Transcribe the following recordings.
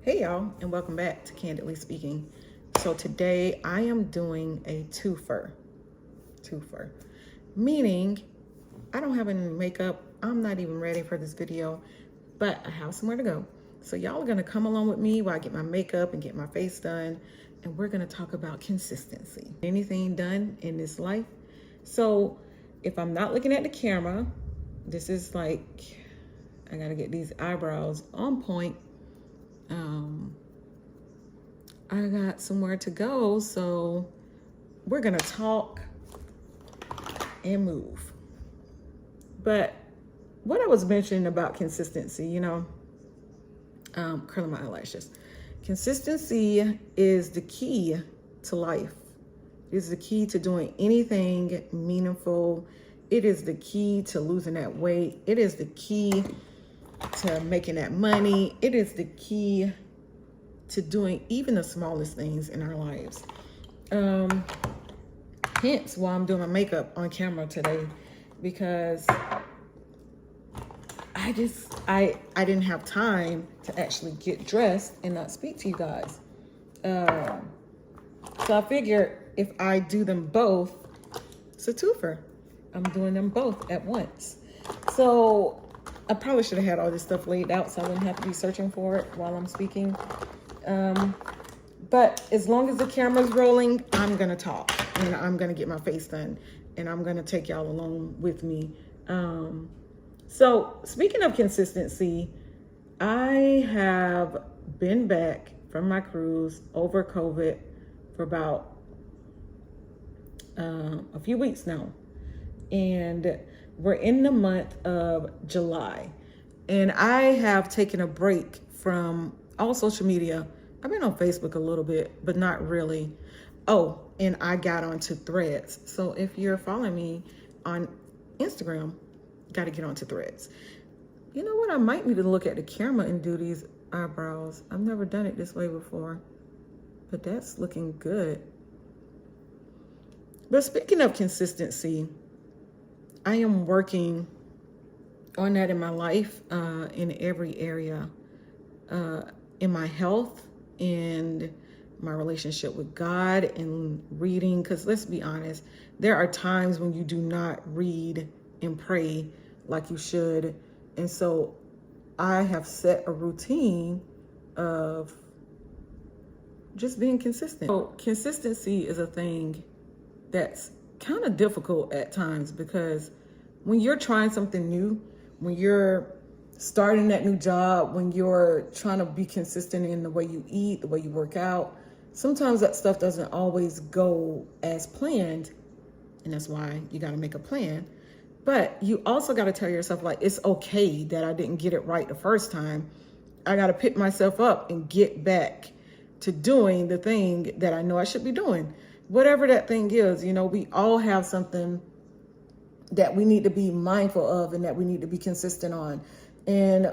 Hey y'all, and welcome back to Candidly Speaking. So today I am doing a twofer, meaning I don't have any makeup. I'm not even ready for this video, but I have somewhere to go. So y'all are gonna come along with me while I get my makeup and get my face done, and we're gonna talk about consistency. Anything done in this life. So if I'm not looking at the camera, this is like, I gotta get these eyebrows on point. I got somewhere to go, so we're gonna talk and move. But what I was mentioning about consistency, curling my eyelashes. Consistency is the key to life. It is the key to doing anything meaningful. It is the key to losing that weight. It is the key to making that money. It is the key to doing even the smallest things in our lives. Hence why I'm doing my makeup on camera today, because I didn't have time to actually get dressed and not speak to you guys. So I figured if I do them both, it's a twofer. I'm doing them both at once. So I probably should have had all this stuff laid out so I wouldn't have to be searching for it while I'm speaking. But as long as the camera's rolling, I'm gonna talk and I'm gonna get my face done and I'm gonna take y'all along with me. So speaking of consistency, I have been back from my cruise over COVID for about a few weeks now. And we're in the month of July. And I have taken a break from all social media. I've been on Facebook a little bit, but not really. Oh, and I got onto Threads. So if you're following me on Instagram, got to get onto Threads. You know what? I might need to look at the camera and do these eyebrows. I've never done it this way before, but that's looking good. But speaking of consistency, I am working on that in my life, in every area, in my health, and my relationship with God, and reading. Because let's be honest, there are times when you do not read and pray like you should. And so I have set a routine of just being consistent. So consistency is a thing that's kind of difficult at times, because when you're trying something new, when you're starting that new job, when you're trying to be consistent in the way you eat, the way you work out, sometimes that stuff doesn't always go as planned. And that's why you got to make a plan. But you also got to tell yourself, like, it's okay that I didn't get it right the first time. I got to pick myself up and get back to doing the thing that I know I should be doing. Whatever that thing is, we all have something that we need to be mindful of and that we need to be consistent on. And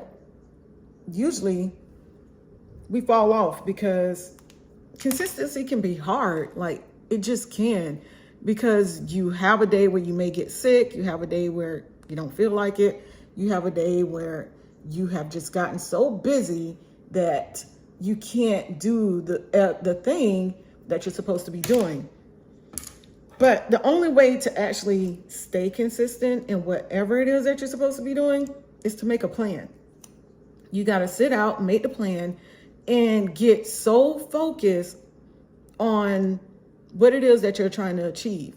usually we fall off because consistency can be hard. Like, it just can, because you have a day where you may get sick. You have a day where you don't feel like it. You have a day where you have just gotten so busy that you can't do the thing that you're supposed to be doing. But the only way to actually stay consistent in whatever it is that you're supposed to be doing is to make a plan. You got to sit out, make the plan, and get so focused on what it is that you're trying to achieve.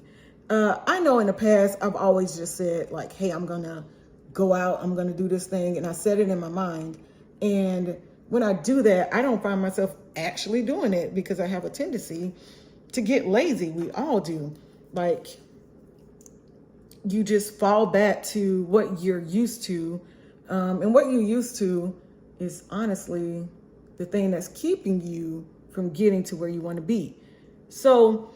I know in the past, I've always just said, like, hey, I'm going to go out, I'm going to do this thing. And I set it in my mind. And when I do that, I don't find myself actually doing it, because I have a tendency to get lazy. We all do. Like, you just fall back to what you're used to. And what you're used to is honestly the thing that's keeping you from getting to where you want to be. So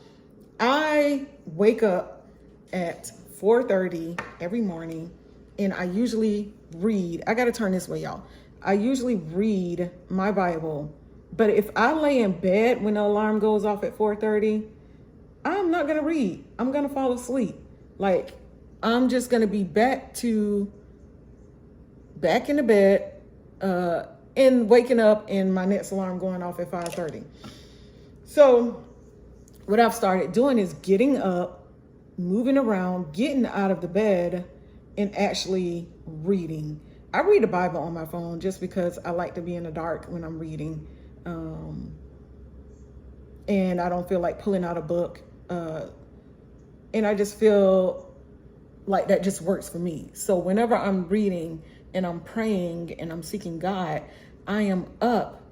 I wake up at 4:30 every morning, and I usually read. I got to turn this way, y'all. I usually read my Bible. But if I lay in bed when the alarm goes off at 4:30, I'm not going to read. I'm going to fall asleep. Like, I'm just going to be back in the bed, and waking up and my next alarm going off at 5:30. So what I've started doing is getting up, moving around, getting out of the bed, and actually reading. I read the Bible on my phone just because I like to be in the dark when I'm reading. And I don't feel like pulling out a book. And I just feel like that just works for me. So whenever I'm reading and I'm praying and I'm seeking God, I am up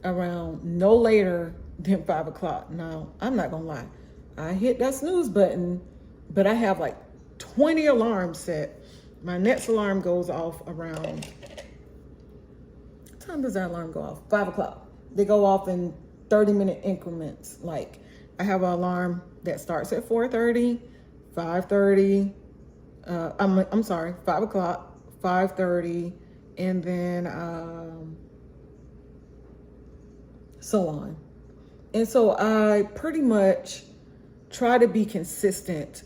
around no later than 5 o'clock. Now, I'm not gonna lie. I hit that snooze button, but I have like 20 alarms set. My next alarm goes off around, what time does that alarm go off? 5 o'clock. They go off in 30-minute increments. Like, I have an alarm that starts at 4:30, 5:30, I'm sorry, 5 o'clock, 5:30, and then so on. And so I pretty much try to be consistent.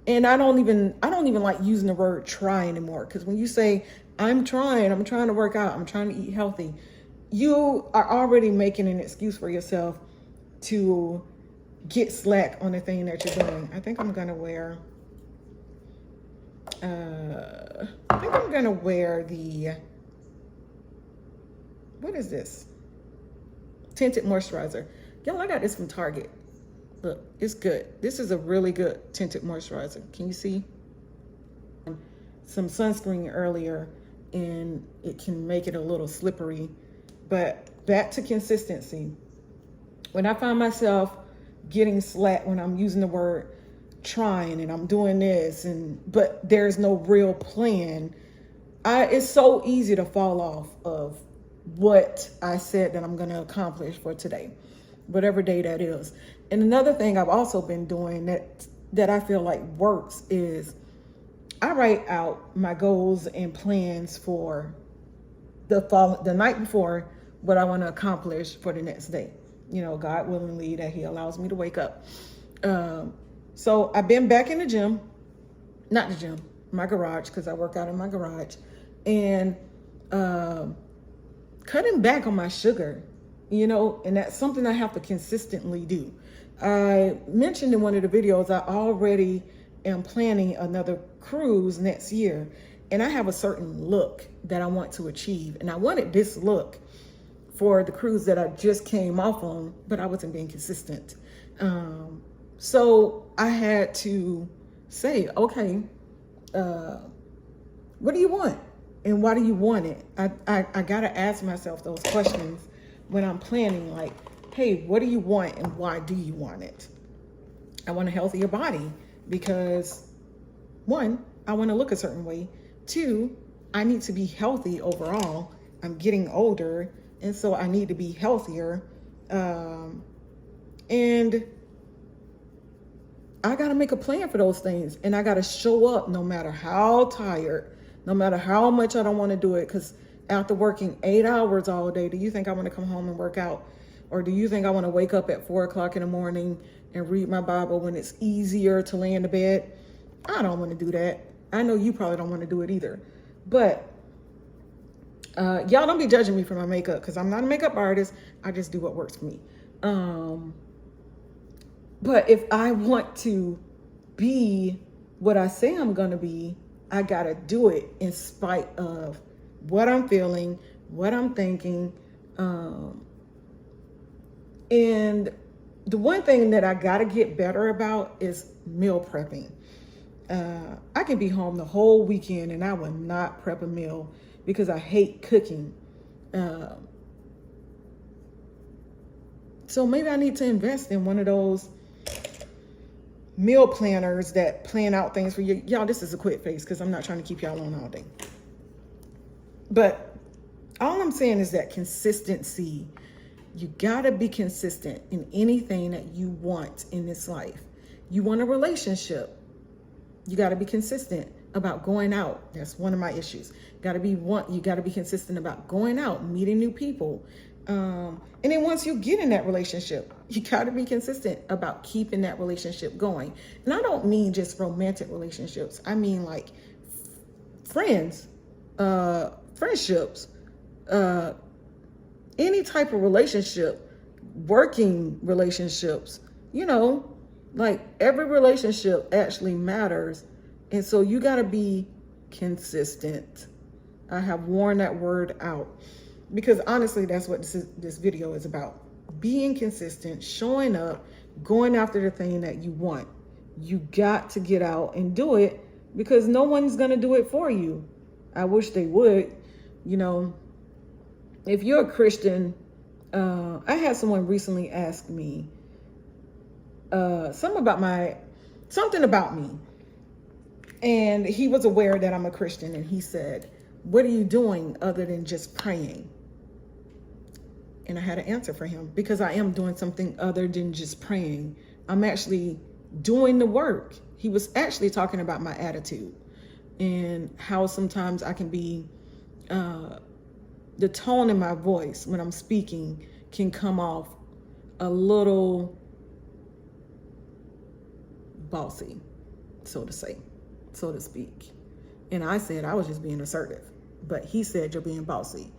And I don't even like using the word try anymore. Because when you say, I'm trying to work out, I'm trying to eat healthy, you are already making an excuse for yourself to get slack on the thing that you're doing. I think I'm gonna wear the, what is this? Tinted moisturizer. Y'all, I got this from Target. Look, it's good. This is a really good tinted moisturizer. Can you see? Some sunscreen earlier, and it can make it a little slippery. But back to consistency. When I find myself getting slack when I'm using the word trying and I'm doing this, but there's no real plan, it's so easy to fall off of what I said that I'm going to accomplish for today, whatever day that is. And another thing I've also been doing that I feel like works is I write out my goals and plans for the night before, what I want to accomplish for the next day. You know, God willingly, that He allows me to wake up. So I've been back in the gym, not the gym, my garage, because I work out in my garage, and cutting back on my sugar, you know, and that's something I have to consistently do. I mentioned in one of the videos, I already am planning another cruise next year, and I have a certain look that I want to achieve. And I wanted this look for the cruise that I just came off on, but I wasn't being consistent. So I had to say, okay, what do you want? And why do you want it? I got to ask myself those questions when I'm planning, like, hey, what do you want and why do you want it? I want a healthier body because, one, I want to look a certain way. Two, I need to be healthy overall. I'm getting older, and so I need to be healthier. And I got to make a plan for those things, and I got to show up no matter how tired, no matter how much I don't want to do it. Because after working 8 hours all day, do you think I want to come home and work out? Or do you think I want to wake up at 4 o'clock in the morning and read my Bible when it's easier to lay in the bed? I don't want to do that. I know you probably don't want to do it either. But y'all don't be judging me for my makeup, because I'm not a makeup artist. I just do what works for me. But if I want to be what I say I'm going to be, I got to do it in spite of what I'm feeling, what I'm thinking. And the one thing that I got to get better about is meal prepping. I can be home the whole weekend and I will not prep a meal because I hate cooking. So maybe I need to invest in one of those meal planners that plan out things for you. Y'all, this is a quick face because I'm not trying to keep y'all on all day. But all I'm saying is that consistency. You gotta be consistent in anything that you want in this life. You want a relationship, you gotta be consistent about going out. That's one of my issues. You gotta be consistent about going out, meeting new people. And then once you get in that relationship, you gotta be consistent about keeping that relationship going. And I don't mean just romantic relationships. I mean like friendships, any type of relationship, working relationships, you know, like every relationship actually matters. And so you got to be consistent. I have worn that word out because honestly, that's what this video is about. Being consistent, showing up, going after the thing that you want. You got to get out and do it because no one's going to do it for you. I wish they would. You know, if you're a Christian, I had someone recently ask me something about me. And he was aware that I'm a Christian. And he said, what are you doing other than just praying? And I had an answer for him because I am doing something other than just praying. I'm actually doing the work. He was actually talking about my attitude and how sometimes I can be, the tone in my voice when I'm speaking can come off a little bossy, so to speak. And I said I was just being assertive, but he said you're being bossy.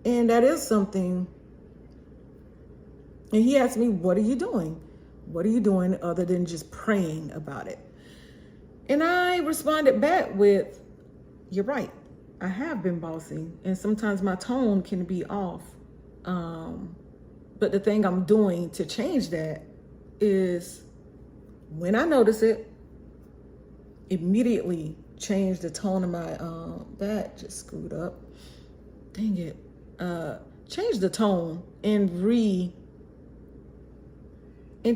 And that is something. And he asked me, what are you doing? What are you doing other than just praying about it? And I responded back with, you're right. I have been bossy. And sometimes my tone can be off. But the thing I'm doing to change that is when I notice it, immediately change the tone of my, that just screwed up. Dang it. Change the tone and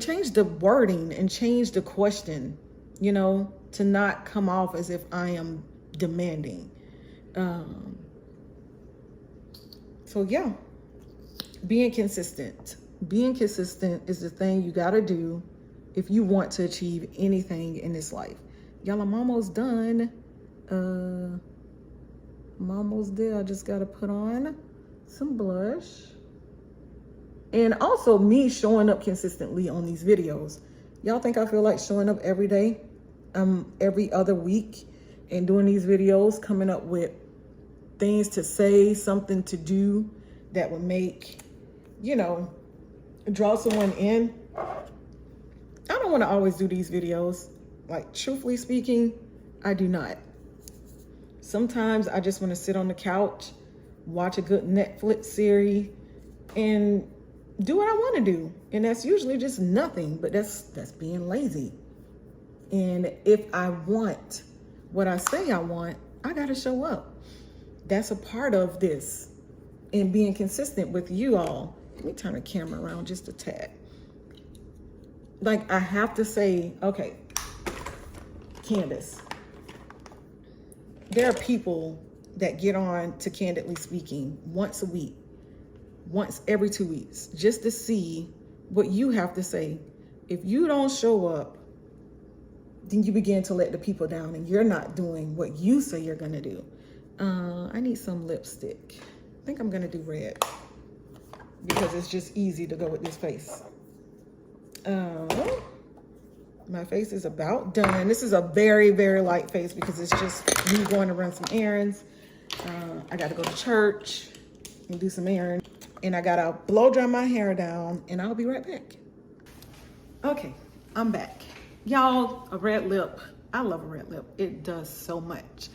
change the wording and change the question, you know, to not come off as if I am demanding. So yeah, being consistent. Being consistent is the thing you got to do if you want to achieve anything in this life. Y'all, I'm almost done. I'm almost there. I just got to put on some blush. And also me showing up consistently on these videos. Y'all think I feel like showing up every day, every other week and doing these videos, coming up with things to say, something to do that would make, you know, draw someone in. I don't want to always do these videos. Like, truthfully speaking, I do not. Sometimes I just want to sit on the couch, watch a good Netflix series, and do what I want to do. And that's usually just nothing, but that's being lazy. And if I want what I say I want, I got to show up. That's a part of this and being consistent with you all. Let me turn the camera around just a tad. Like, I have to say, okay, Candace, there are people that get on to Candidly Speaking once a week, once every 2 weeks, just to see what you have to say. If you don't show up, then you begin to let the people down and you're not doing what you say you're gonna do. I need some lipstick. I think I'm gonna do red because it's just easy to go with this face. My face is about done. This is a very, very light face because it's just me going to run some errands. I got to go to church and do some errands. And I got to blow dry my hair down and I'll be right back. Okay, I'm back. Y'all, a red lip. I love a red lip. It does so much.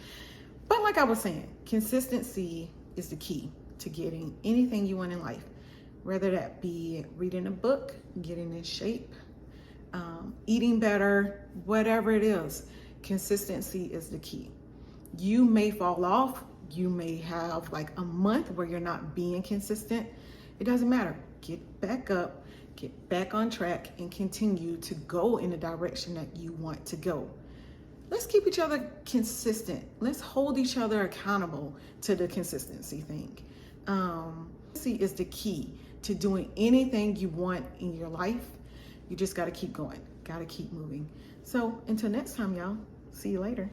But like I was saying, consistency is the key to getting anything you want in life. Whether that be reading a book, getting in shape, eating better, whatever it is, consistency is the key. You may fall off. You may have like a month where you're not being consistent. It doesn't matter. Get back up, get back on track, and continue to go in the direction that you want to go. Let's keep each other consistent. Let's hold each other accountable to the consistency thing. Consistency is the key to doing anything you want in your life. You just got to keep going, got to keep moving. So until next time, y'all, see you later.